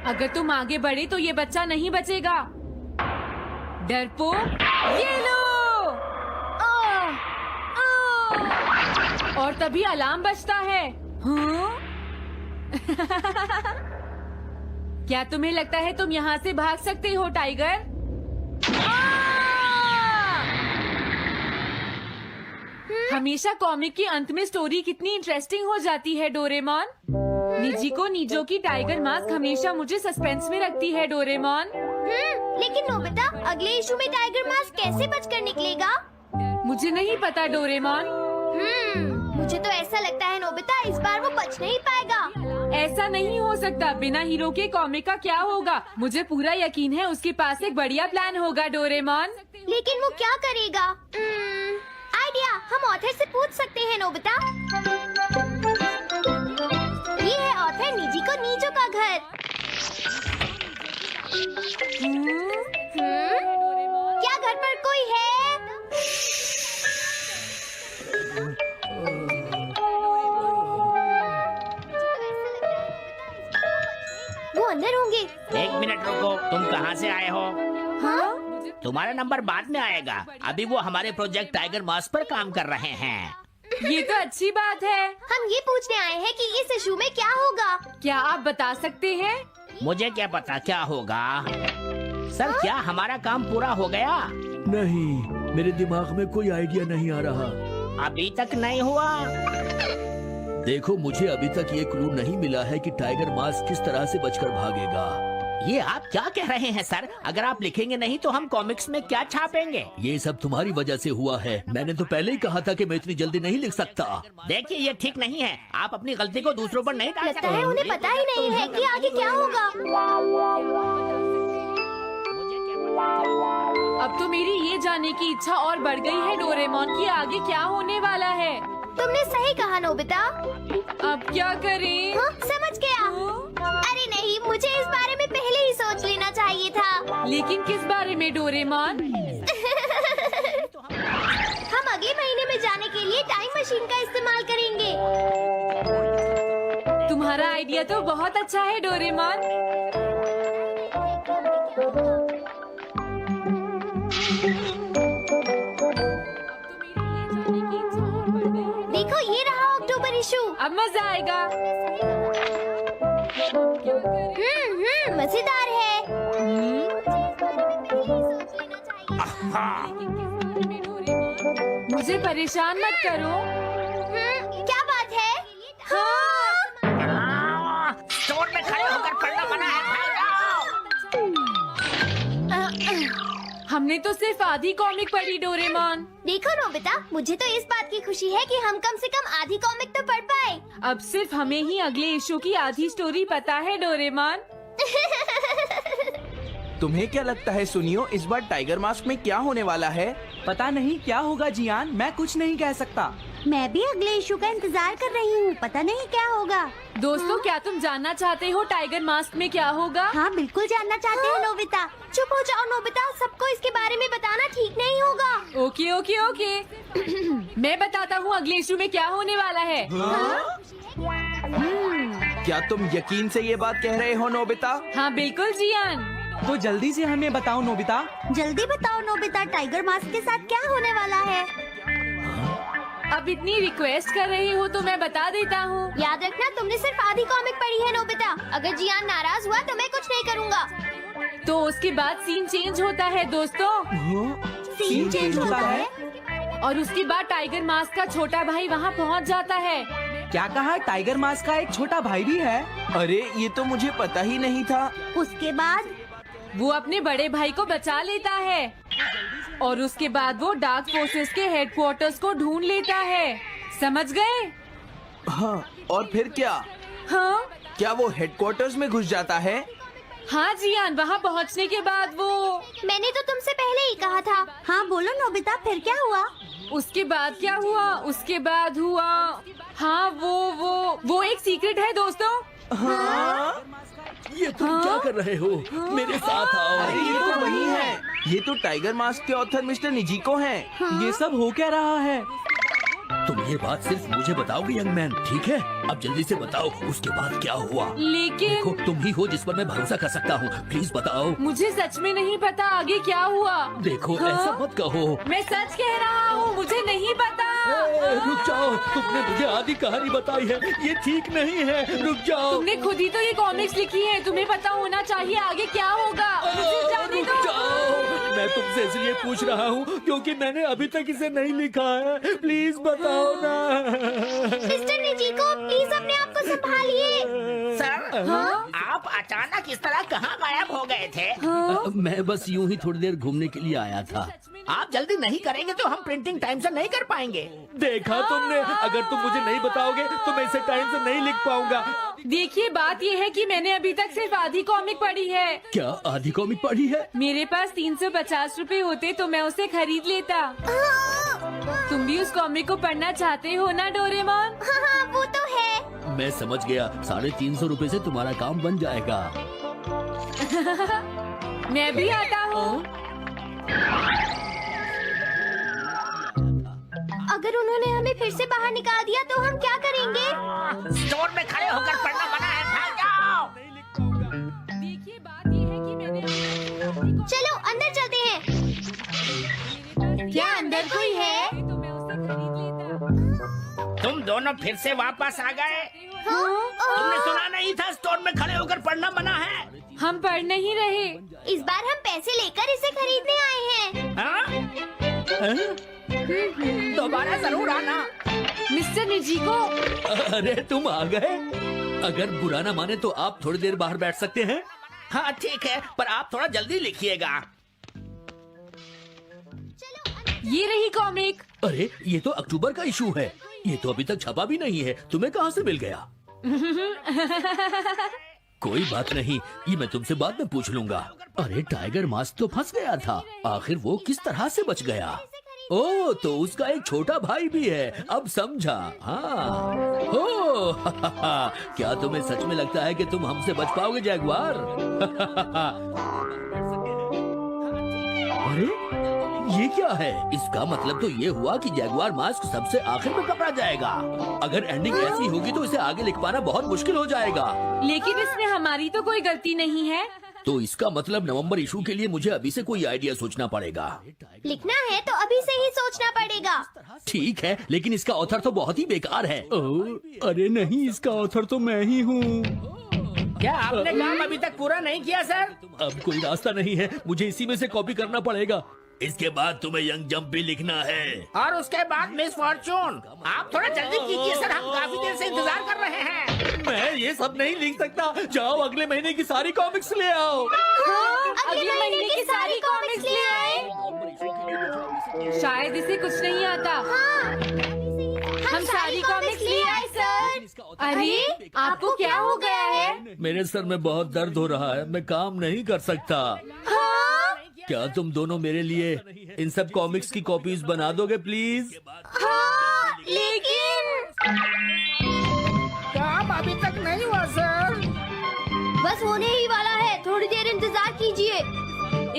अगर तुम आगे बढ़े तो ये बच्चा नहीं बचेगा। डरपोक, ये लो। और तभी अलार्म बजता है। हाँ? क्या तुम्हें लगता है तुम यहाँ से भाग सकते हो टाइगर? हमेशा कॉमिक के अंत में स्टोरी कितनी इंटरेस्टिंग हो जाती है डोरेमोन। निजिको नीजो की टाइगर मास्क हमेशा मुझे सस्पेंस में रखती है डोरेमोन। लेकिन नोबिता, अगले इशू में टाइगर मास्क कैसे बचकर निकलेगा? मुझे नहीं पता डोरेमोन। मुझे तो ऐसा लगता है नोबिता, इस बार वो बच नहीं पाएगा। ऐसा नहीं हो सकता। बिना हीरो के कॉमिक का क्या होगा? मुझे पूरा यकीन है उसके पास एक बढ़िया प्लान होगा डोरेमोन। लेकिन वो क्या करेगा? आइडिया, हम ऑथर से पूछ सकते हैं नोबिता। ये है ऑथर निजिको नीजो का घर। क्या घर पर कोई है? वो अंदर होंगे। एक मिनट रुको, तुम कहाँ से आए हो? हाँ? तुम्हारा नंबर बाद में आएगा। अभी वो हमारे प्रोजेक्ट टाइगर मास्क पर काम कर रहे हैं। ये तो अच्छी बात है। हम ये पूछने आए हैं कि इस इशू में क्या होगा। क्या आप बता सकते हैं? मुझे क्या पता क्या होगा। सर, क्या हमारा काम पूरा हो गया? नहीं, मेरे दिमाग में कोई आइडिया नहीं आ रहा। अभी तक नहीं हुआ। देखो, मुझे अभी तक ये क्लू नहीं मिला है कि टाइगर मास्क किस तरह से बचकर भागेगा। ये आप क्या कह रहे हैं सर? अगर आप लिखेंगे नहीं तो हम कॉमिक्स में क्या छापेंगे? ये सब तुम्हारी वजह से हुआ है। मैंने तो पहले ही कहा था कि मैं इतनी जल्दी नहीं लिख सकता। देखिए, ये ठीक नहीं है। आप अपनी गलती को दूसरों पर नहीं डाल लगता सकते। है उन्हें पता ही नहीं है कि आगे क्या होगा। मुझे क्या पता। अब तो मेरी ये जानने की इच्छा और बढ़ गई है डोरेमोन कि आगे क्या होने वाला है। तुमने सही कहा नोबिता। अब क्या करें? हाँ, समझ गया। अरे नहीं, मुझे इस बारे में पहले ही सोच लेना चाहिए था। लेकिन किस बारे में डोरेमोन? हम अगले महीने में जाने के लिए टाइम मशीन का इस्तेमाल करेंगे। तुम्हारा आइडिया तो बहुत अच्छा है डोरेमोन। देखो, ये रहा अक्टूबर इशू। अब मजा आएगा। मजेदार है। मुझे परेशान मत करो। क्या बात है? स्टोर में खड़े होकर पढ़ना मना है। हमने तो सिर्फ आधी कॉमिक पढ़ी डोरेमोन। देखो नोबिता, मुझे तो इस बात की खुशी है कि हम कम से कम आधी कॉमिक तो पढ़ पाए। अब सिर्फ हमें ही अगले इशू की आधी स्टोरी पता है डोरेमोन। तुम्हें क्या लगता है सुनियो, इस बार टाइगर मास्क में क्या होने वाला है? पता नहीं क्या होगा जियान, मैं कुछ नहीं कह सकता। मैं भी अगले इशू का इंतजार कर रही हूँ। पता नहीं क्या होगा। दोस्तों, क्या तुम जानना चाहते हो टाइगर मास्क में क्या होगा? हाँ, बिल्कुल जानना चाहते हैं नोबिता। चुप हो जाओ नोबिता, सबको इसके बारे में बताना ठीक नहीं होगा। Okay okay okay. मैं बताता हूँ अगले इशू में क्या होने वाला है। क्या तुम यकीन से ये बात कह रहे हो नोबिता? हाँ बिल्कुल जियान। तो जल्दी से हमें बताओ नोबिता। जल्दी बताओ नोबिता, टाइगर मास्क के साथ क्या होने वाला है? अब इतनी रिक्वेस्ट कर रहे हो तो मैं बता देता हूँ। याद रखना, तुमने सिर्फ आधी कॉमिक पढ़ी है नोबिता। अगर जियान नाराज हुआ तो मैं कुछ नहीं करूँगा। तो उसके बाद सीन चेंज होता है दोस्तों। सीन चेंज होता है? और उसके बाद टाइगर मास्क का छोटा भाई वहाँ पहुँच जाता है। क्या कहा? टाइगर मास्क का एक छोटा भाई भी है? अरे, ये तो मुझे पता ही नहीं था। उसके बाद वो अपने बड़े भाई को बचा लेता है और उसके बाद वो डार्क फोर्सेस के हेडक्वार्टर्स को ढूंढ लेता है। समझ गए? हाँ, और फिर क्या? हाँ क्या वो हेडक्वार्टर्स में घुस जाता है? हाँ जियान, वहाँ पहुँचने के बाद वो मैंने तो तुमसे पहले ही कहा था। हाँ बोलो नोबिता, फिर क्या हुआ? उसके बाद क्या हुआ? उसके बाद हुआ, हाँ वो एक सीक्रेट है दोस्तों। हाँ? ये तुम क्या कर रहे हो? मेरे साथ आओ। अरे, ये तो वही है। ये तो टाइगर मास्क के ऑथर मिस्टर निजिको हैं। ये सब हो क्या रहा है? तुम ये बात सिर्फ मुझे बताओगे यंग मैन, ठीक है? अब जल्दी से बताओ उसके बाद क्या हुआ। लेकिन देखो तुम ही हो जिस पर मैं भरोसा कर सकता हूँ, प्लीज बताओ। मुझे सच में नहीं पता आगे क्या हुआ। देखो हाँ? ऐसा मत कहो। मैं सच कह रहा हूँ, मुझे नहीं पता। रुक जाओ, तुमने मुझे आधी कहानी बताई है, ये ठीक नहीं है, रुक जाओ। तुमने खुद ही तो ये कॉमिक्स लिखी है, तुम्हें पता होना चाहिए आगे क्या होगा। मुझे जाने रुक दो। जाओ, मैं तुमसे इसलिए पूछ रहा हूँ क्योंकि मैंने अभी तक इसे नहीं लिखा है, प्लीज बताओ ना। मिस्टर निजीको, प्लीज अपने आप को संभालिए। सर, आप अचानक इस तरह कहाँ गायब हो गए थे? मैं बस यूं ही थोड़ी देर घूमने के लिए आया था। आप जल्दी नहीं करेंगे तो हम प्रिंटिंग टाइम से नहीं कर पाएंगे। देखा तुमने, अगर तुम मुझे नहीं बताओगे तो मैं इसे टाइम से नहीं लिख पाऊंगा। देखिए बात ये है कि मैंने अभी तक सिर्फ आधी कॉमिक पढ़ी है। क्या आधी कॉमिक पढ़ी है? मेरे पास 350 रुपए होते तो मैं उसे खरीद लेता। तुम भी उस कॉमिक को पढ़ना चाहते हो ना डोरेमोन? हाँ, वो तो है। मैं समझ गया, 350 रुपए से तुम्हारा काम बन जाएगा। मैं भी आता हूँ। अगर उन्होंने हमें फिर से बाहर निकाल दिया तो हम क्या करेंगे? स्टोर में खड़े होकर पढ़ना मना है, भाग जाओ। देखिए बात ये है कि मैंने चलो अंदर चलते हैं। क्या अंदर कोई है? तो मैं उसे खरीद लेता। तुम दोनों फिर से वापस आ गए। तुमने सुना नहीं था स्टोर में खड़े होकर पढ़ना मना है? हम पढ़ नहीं रहे। इस बार हम पैसे लेकर इसे खरीदने आए हैं। हाँ? दोबारा जरूर आना। मिस्टर निजीको, अरे तुम आ गए। अगर बुरा ना माने तो आप थोड़ी देर बाहर बैठ सकते हैं। हाँ ठीक है, पर आप थोड़ा जल्दी लिखिएगा। ये रही कॉमिक। अरे ये तो अक्टूबर का इशू है, ये तो अभी तक छपा भी नहीं है, तुम्हें कहाँ से मिल गया? कोई बात नहीं, ये मैं तुमसे बाद में पूछ लूंगा। अरे टाइगर मास्क तो फंस गया था, आखिर वो किस तरह से बच गया? ओ तो उसका एक छोटा भाई भी है, अब समझा। हाँ ओ क्या तुम्हें सच में लगता है कि तुम हमसे बच पाओगे जैगुआर? अरे ये क्या है? इसका मतलब तो ये हुआ कि जैगुआर मास्क सबसे आखिर में पकड़ा जाएगा। अगर एंडिंग ऐसी होगी तो इसे आगे लिख पाना बहुत मुश्किल हो जाएगा। लेकिन इसमें हमारी तो कोई गलती नहीं है। तो इसका मतलब नवंबर इशू के लिए मुझे अभी से कोई आइडिया सोचना पड़ेगा। लिखना है तो अभी से ही सोचना पड़ेगा। ठीक है, लेकिन इसका ऑथर तो बहुत ही बेकार है। अरे नहीं, इसका ऑथर तो मैं ही हूँ। क्या आपने काम अभी तक पूरा नहीं किया सर? अब कोई रास्ता नहीं है, मुझे इसी में से कॉपी करना पड़ेगा। इसके बाद तुम्हें यंग जंप भी लिखना है। और उसके बाद मिस फॉर्चून। आप थोड़ा जल्दी कीजिए सर, हम काफी देर से इंतजार कर रहे हैं। मैं ये सब नहीं लिख सकता। जाओ अगले महीने की सारी कॉमिक्स ले आओ। अगले महीने की सारी कॉमिक्स ले आए। शायद इसे कुछ नहीं आता। हम सारी कॉमिक्स ले आए सर। अरे आपको क्या हो गया है? मेरे सर में बहुत दर्द हो रहा है, मैं काम नहीं कर सकता। क्या तुम दोनों मेरे लिए इन सब कॉमिक्स की कॉपीज बना दोगे प्लीज? लेकिन काम अभी तक नहीं हुआ सर। बस होने ही वाला है, थोड़ी देर इंतजार कीजिए।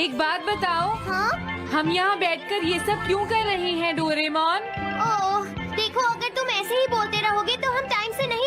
एक बात बताओ, हाँ? हम यहाँ बैठकर ये सब क्यों कर रहे हैं डोरेमोन? ओह, देखो अगर तुम ऐसे ही बोलते रहोगे तो हम टाइम से नहीं